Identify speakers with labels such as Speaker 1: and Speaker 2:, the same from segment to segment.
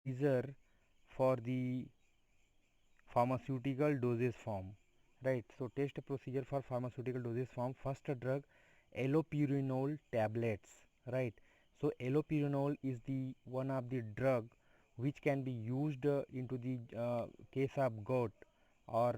Speaker 1: procedure for the pharmaceutical dosage form, right? So test procedure for pharmaceutical dosage form. First drug, allopurinol tablets, right? So allopurinol is the one of the drug which can be used into the case of gout, or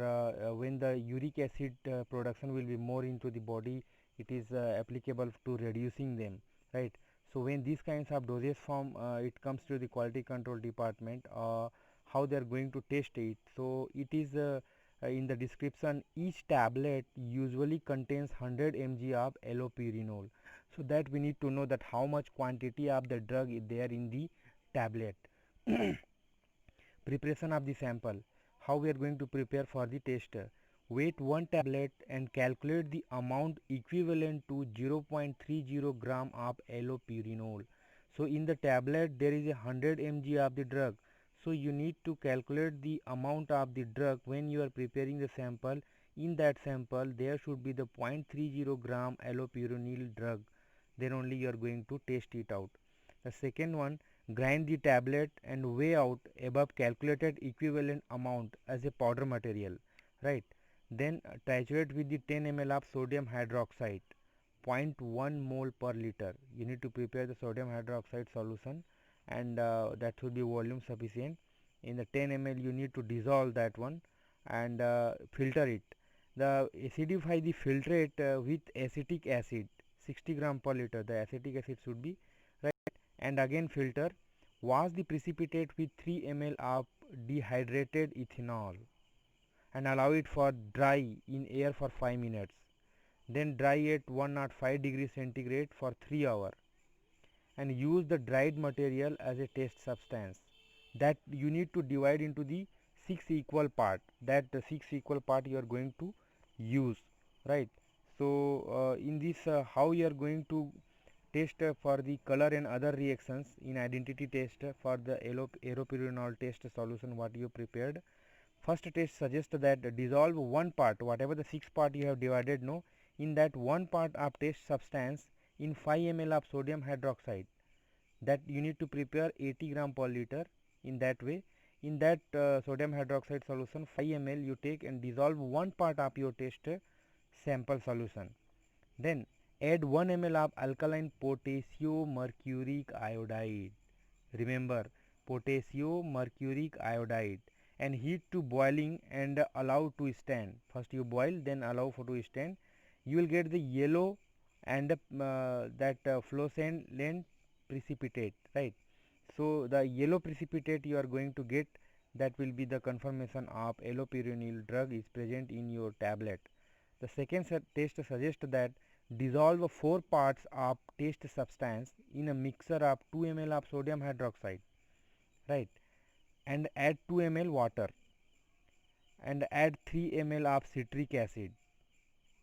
Speaker 1: when the uric acid production will be more into the body, it is applicable to reducing them, right? So when these kinds of dosage form it comes to the quality control department, how they are going to test it. So it is in the description, each tablet usually contains 100 mg of allopurinol. So that we need to know that how much quantity of the drug is there in the tablet. Preparation of the sample. How we are going to prepare for the test. Weight one tablet and calculate the amount equivalent to 0.30 gram of allopurinol. So in the tablet there is a 100 mg of the drug. So you need to calculate the amount of the drug when you are preparing the sample. In that sample there should be the 0.30 gram allopurinol drug. Then only you are going to test it out. The second one, grind the tablet and weigh out above calculated equivalent amount as a powder material, right? Then titrate with the 10 ml of sodium hydroxide, zero point 0.1 mole per liter. You need to prepare the sodium hydroxide solution, and that should be volume sufficient. In the 10 ml you need to dissolve that one and filter it. The acidify the filtrate with acetic acid, 60 gram per liter. The acetic acid should be, and again filter. Wash the precipitate with 3 ml of dehydrated ethanol and allow it for dry in air for 5 minutes. Then dry at 105 degrees centigrade for 3 hours and use the dried material as a test substance. That you need to divide into the 6 equal part. That the 6 equal part you are going to use, right? So in this how you are going to test for the color and other reactions in identity test for the allopurinol test solution what you prepared. First test suggests that dissolve one part, whatever the six part you have divided, no, in that one part of test substance in 5 ml of sodium hydroxide. That you need to prepare 80 gram per liter. In that way, in that sodium hydroxide solution 5 ml you take and dissolve one part of your test sample solution. Then add 1 ml of alkaline potassium mercuric iodide. Remember, potassium mercuric iodide, and heat to boiling and allow to stand. First you boil, then allow for to stand. You will get the yellow and that fluorescent precipitate, right? So the yellow precipitate you are going to get, that will be the confirmation of allopurinol drug is present in your tablet. The second test suggests that dissolve 4 parts of test substance in a mixture of 2 ml of sodium hydroxide, right, and add 2 ml water and add 3 ml of citric acid,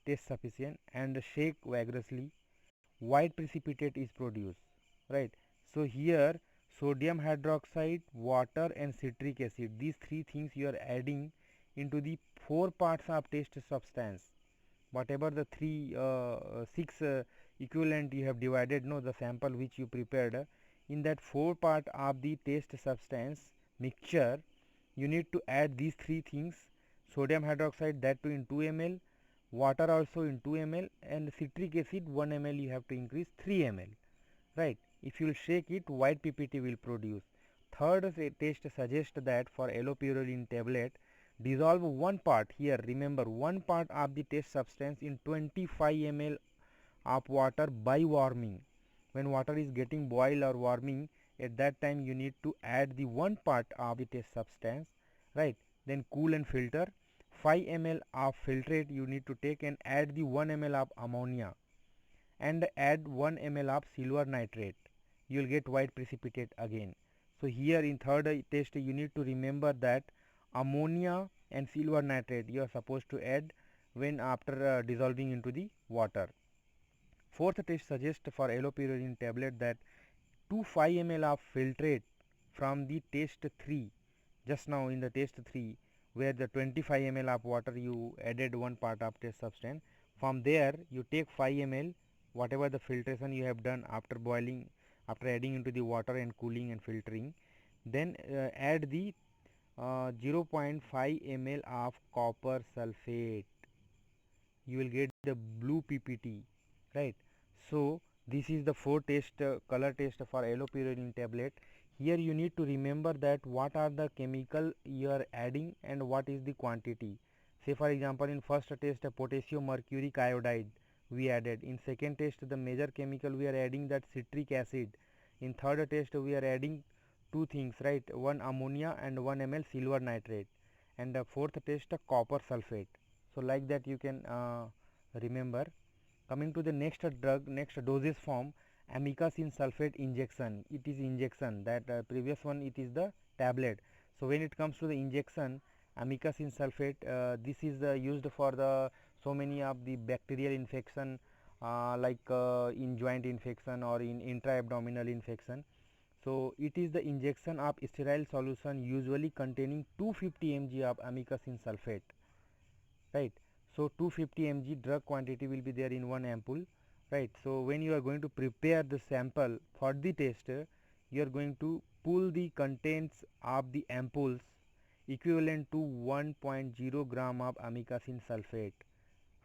Speaker 1: test sufficient, and shake vigorously. White precipitate is produced, right? So here sodium hydroxide, water and citric acid, these three things you are adding into the 4 parts of test substance. Whatever the six equivalent you have divided, no, the sample which you prepared, in that 4 part of the test substance mixture you need to add these three things: sodium hydroxide, that too in 2 ml, water also in 2 ml, and citric acid 1 ml you have to increase 3 ml, right? If you will shake it, white ppt will produce. Third test suggests that for allopurinol tablet, dissolve one part, here remember, one part of the test substance in 25 ml of water by warming. When water is getting boiled or warming, at that time you need to add the one part of the test substance, right? Then cool and filter. 5 ml of filtrate you need to take and add the 1 ml of ammonia and add 1 ml of silver nitrate. You will get white precipitate again. So here in third test you need to remember that ammonia and silver nitrate you are supposed to add when after dissolving into the water. Fourth test suggests for allopurinol tablet that 2 5 ml of filtrate from the test 3, just now in the test 3 where the 25 ml of water you added one part of test substance, from there you take 5 ml, whatever the filtration you have done after boiling, after adding into the water and cooling and filtering, Then add the 0.5 ml of copper sulfate. You will get the blue PPT, right? So this is the four test color test for allopyridine tablet. Here you need to remember that what are the chemical you are adding and what is the quantity. Say for example, in first test potassium mercuric iodide we added. In second test the major chemical we are adding that citric acid. In third test we are adding two things, right? One ammonia and 1 ml silver nitrate, and the fourth test copper sulfate. So like that you can remember. Coming to the next drug, next dosage form, amikacin sulfate injection. It is injection, that previous one it is the tablet. So when it comes to the injection, amikacin sulfate, this is used for the so many of the bacterial infection, like in joint infection or in intra-abdominal infection. So it is the injection of sterile solution usually containing 250 mg of amikacin sulfate, right? So 250 mg drug quantity will be there in one ampoule, right? So when you are going to prepare the sample for the test, you are going to pull the contents of the ampoules equivalent to 1.0 gram of amikacin sulfate.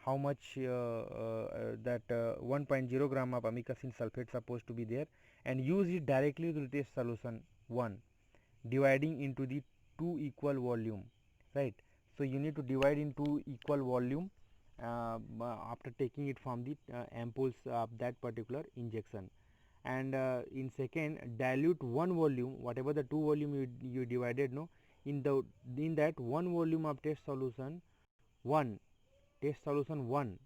Speaker 1: How much that 1.0 gram of amikacin sulfate supposed to be there, and use it directly to the test solution 1, dividing into the 2 equal volume, right? So you need to divide into equal volume after taking it from the ampoules of that particular injection. And in second, dilute one volume, whatever the two volume you divided, no, in that one volume of test solution 1, test solution 1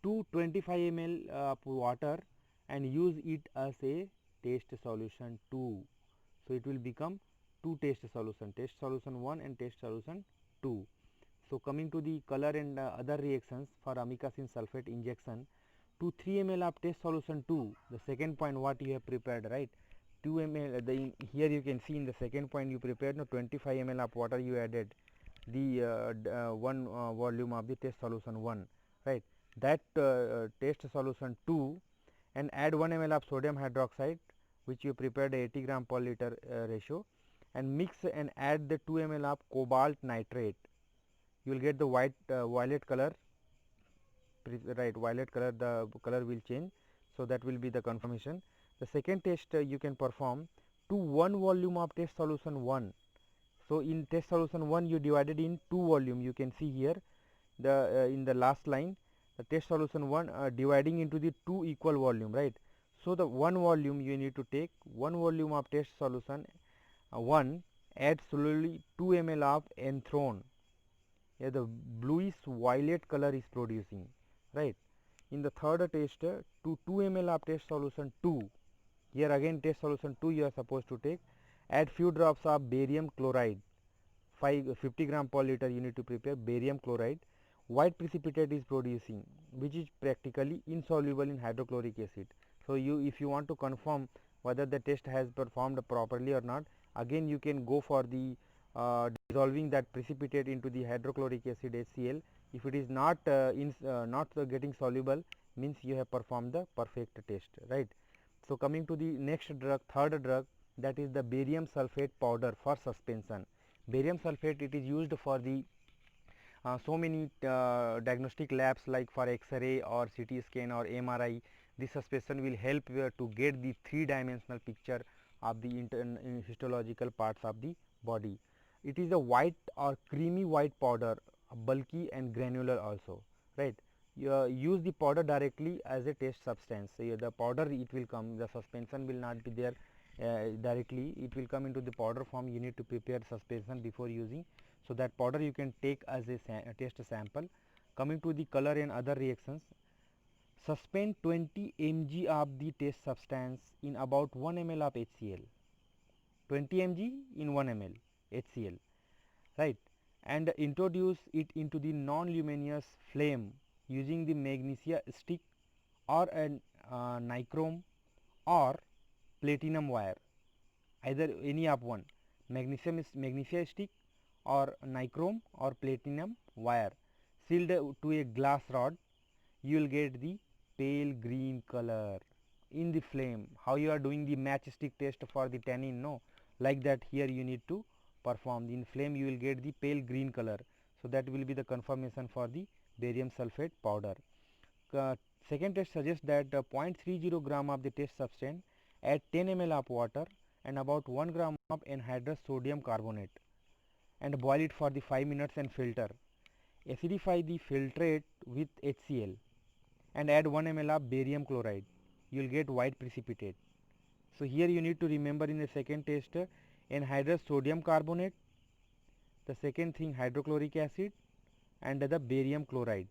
Speaker 1: to 25 ml of water, and use it as a test solution 2. So it will become two test solution 1 and test solution 2. So coming to the color and other reactions for amikacin sulfate injection, to 3 ml of test solution 2, the second point what you have prepared, right? 2 ml, here you can see in the second point you prepared, no, 25 ml of water you added, the one volume of the test solution 1, right? That test solution 2, and add 1 ml of sodium hydroxide, which you prepared 80 gram per liter ratio, and mix and add the 2 ml of cobalt nitrate. You will get the violet color, right? Violet color, the color will change, so that will be the confirmation. The second test you can perform to 1 volume of test solution 1. So in test solution 1 you divided in 2 volume, you can see here the in the last line, the test solution 1 dividing into the 2 equal volume, right? So the 1 volume you need to take 1 volume of test solution 1, add slowly 2 ml of enthone. Yeah, the bluish violet color is producing, right? In the third test, to 2 ml of test solution 2, here again test solution 2 you are supposed to take, add few drops of barium chloride, 50 gram per liter you need to prepare barium chloride. White precipitate is producing, which is practically insoluble in hydrochloric acid. So you, if you want to confirm whether the test has performed properly or not, again you can go for the dissolving that precipitate into the hydrochloric acid HCl. If it is not not getting soluble, means you have performed the perfect test, right? So coming to the next drug, third drug, that is the barium sulfate powder for suspension. Barium sulfate, it is used for the so many diagnostic labs, like for X-ray or CT scan or MRI. This suspension will help to get the three-dimensional picture of the histological parts of the body. It is a white or creamy white powder, bulky and granular also, right? You use the powder directly as a test substance. So the powder it will come, the suspension will not be there directly, it will come into the powder form. You need to prepare suspension before using, so that powder you can take as a test sample. Coming to the color and other reactions, suspend 20 mg of the test substance in about 1 ml of HCl, 20 mg in 1 ml HCl, right? And introduce it into the non-luminous flame using the magnesia stick or a nichrome or platinum wire, either any of one, magnesia stick or nichrome or platinum wire, sealed to a glass rod. You will get the pale green color in the flame. How you are doing the matchstick test for the tannin, no, like that. Here you need to perform. In flame you will get the pale green color, so that will be the confirmation for the barium sulfate powder. uh, Second test suggests that 0.30 gram of the test substance, add 10 ml of water and about 1 gram of anhydrous sodium carbonate and boil it for the 5 minutes and filter. Acidify the filtrate with HCl and add 1 ml of barium chloride. You will get white precipitate. So here you need to remember in the second test anhydrous sodium carbonate, the second thing hydrochloric acid, and the barium chloride,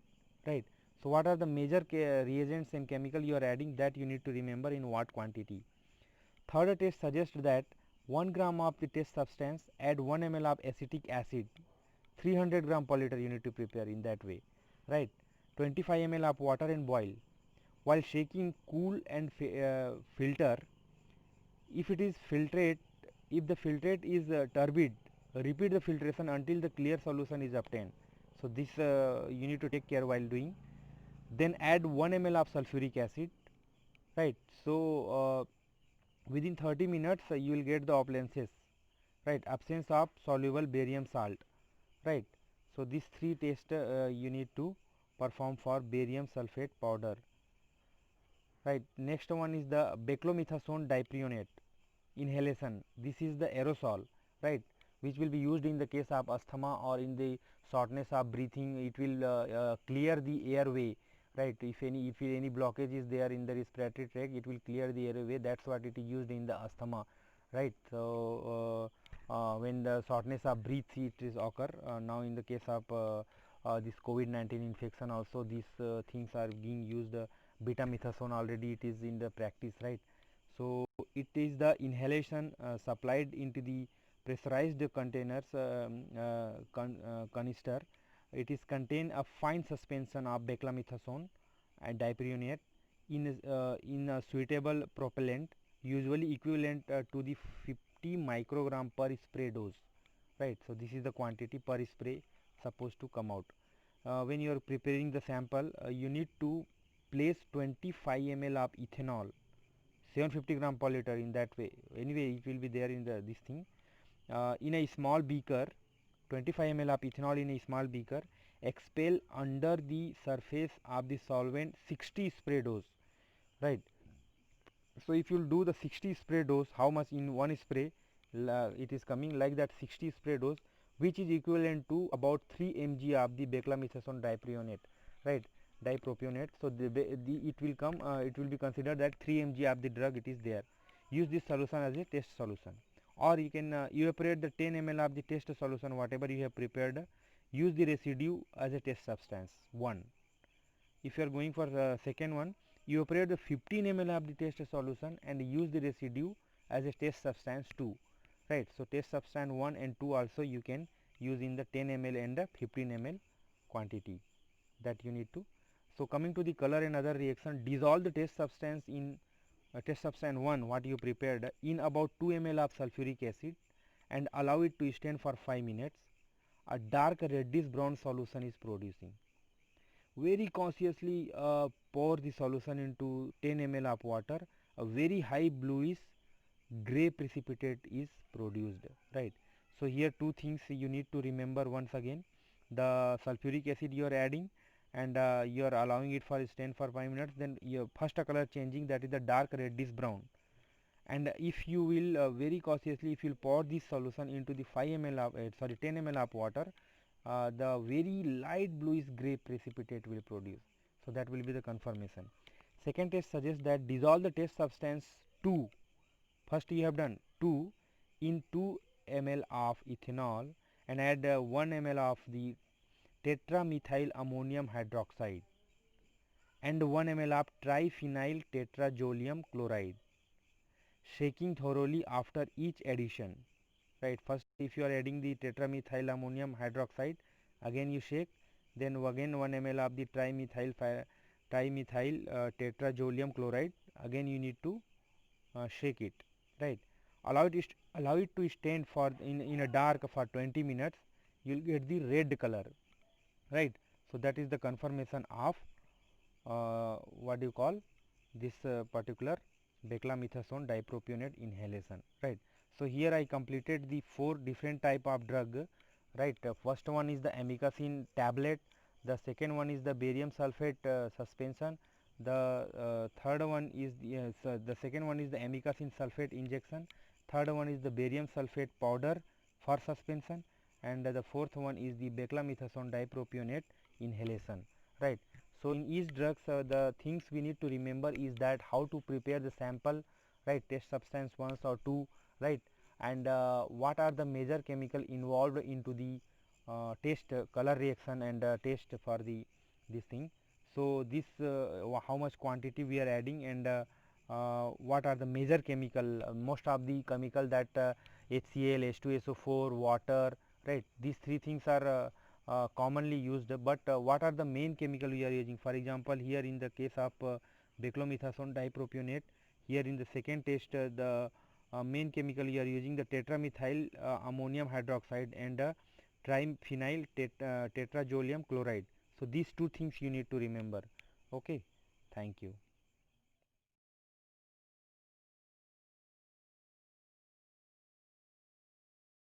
Speaker 1: right? So what are the major reagents and chemical you are adding, that you need to remember in what quantity. Third test suggests that 1 gram of the test substance, add 1 ml of acetic acid, 300 gram per liter you need to prepare in that way, right? 25 ml of water and boil. While shaking, cool and filter. If it is filtrate, if the filtrate is turbid, repeat the filtration until the clear solution is obtained. So this you need to take care while doing. Then add 1 ml of sulfuric acid, right? So within 30 minutes you will get the opulences, right? Absence of soluble barium salt, right? So these three tests you need to perform for barium sulfate powder, right? Next one is the beclomethasone diprionate inhalation. This is the aerosol, right, which will be used in the case of asthma or in the shortness of breathing. It will clear the airway, right? If any blockage is there in the respiratory tract, it will clear the airway. That's what it is used in the asthma, right? So when the shortness of breath it is occur, now in the case of this COVID-19 infection also, these things are being used. Betamethasone already it is in the practice, right? So it is the inhalation supplied into the pressurized containers, canister. It is contain a fine suspension of beclomethasone and diprionate in a suitable propellant, usually equivalent to the 50 microgram per spray dose, right? So this is the quantity per spray supposed to come out. When you are preparing the sample, you need to place 25 ml of ethanol, 750 gram per liter, in that way. Anyway it will be there in the this thing, in a small beaker. 25 ml of ethanol in a small beaker. Expel under the surface of the solvent 60 spray dose, right? So if you will do the 60 spray dose, how much in one spray, it is coming like that, 60 spray dose, which is equivalent to about 3 mg of the beclomethasone diprionate, right, dipropionate. So it will come, it will be considered that 3 mg of the drug it is there. Use this solution as a test solution, or you can evaporate the 10 ml of the test solution whatever you have prepared. Use the residue as a test substance 1. If you are going for the second one, you operate the 15 ml of the test solution and use the residue as a test substance 2, right? So test substance 1 and 2 also you can use in the 10 ml and the 15 ml quantity, that you need to. So coming to the color and other reaction, dissolve the test substance in test substance 1 what you prepared in about 2 ml of sulfuric acid and allow it to stand for 5 minutes. A dark reddish brown solution is producing. Very cautiously pour the solution into 10 ml of water. A very high bluish gray precipitate is produced, right? So here two things you need to remember once again: the sulfuric acid you are adding and you are allowing it for stand for 5 minutes, then your first color changing, that is the dark reddish brown. And if you will very cautiously, if you pour this solution into the 5 ml of 10 ml of water, the very light bluish gray precipitate will produce. So that will be the confirmation. Second test suggests that dissolve the test substance 2. First you have done 2 in 2 ml of ethanol and add 1 ml of the tetramethyl ammonium hydroxide and 1 ml of triphenyl tetrazoleum chloride, shaking thoroughly after each addition, right? First if you are adding the tetramethyl ammonium hydroxide, again you shake, then again 1 ml of the trimethyl tetrazoleum chloride, again you need to shake it, right? Allow it to stand for in a dark for 20 minutes. You will get the red color, right? So that is the confirmation of what do you call this particular beclomethasone dipropionate inhalation, right? So here I completed the 4 different type of drug, right. First one is the amikacin tablet, the second one is the barium sulfate suspension, the third one is the second one is the amikacin sulfate injection, third one is the barium sulfate powder for suspension, and the fourth one is the beclomethasone dipropionate inhalation, right. So in each drugs, the things we need to remember is that how to prepare the sample, right, test substance once or two, right, and what are the major chemical involved into the test color reaction and test for the this thing. So this how much quantity we are adding, and what are the major chemical, most of the chemical that HCl, H2SO4, water, right, these three things are commonly used, but what are the main chemical we are using. For example, here in the case of beclomethasone dipropionate, here in the second test, the main chemical you are using the tetramethyl ammonium hydroxide and triphenyl tetrazoleum chloride. So these two things you need to remember. Okay, thank you.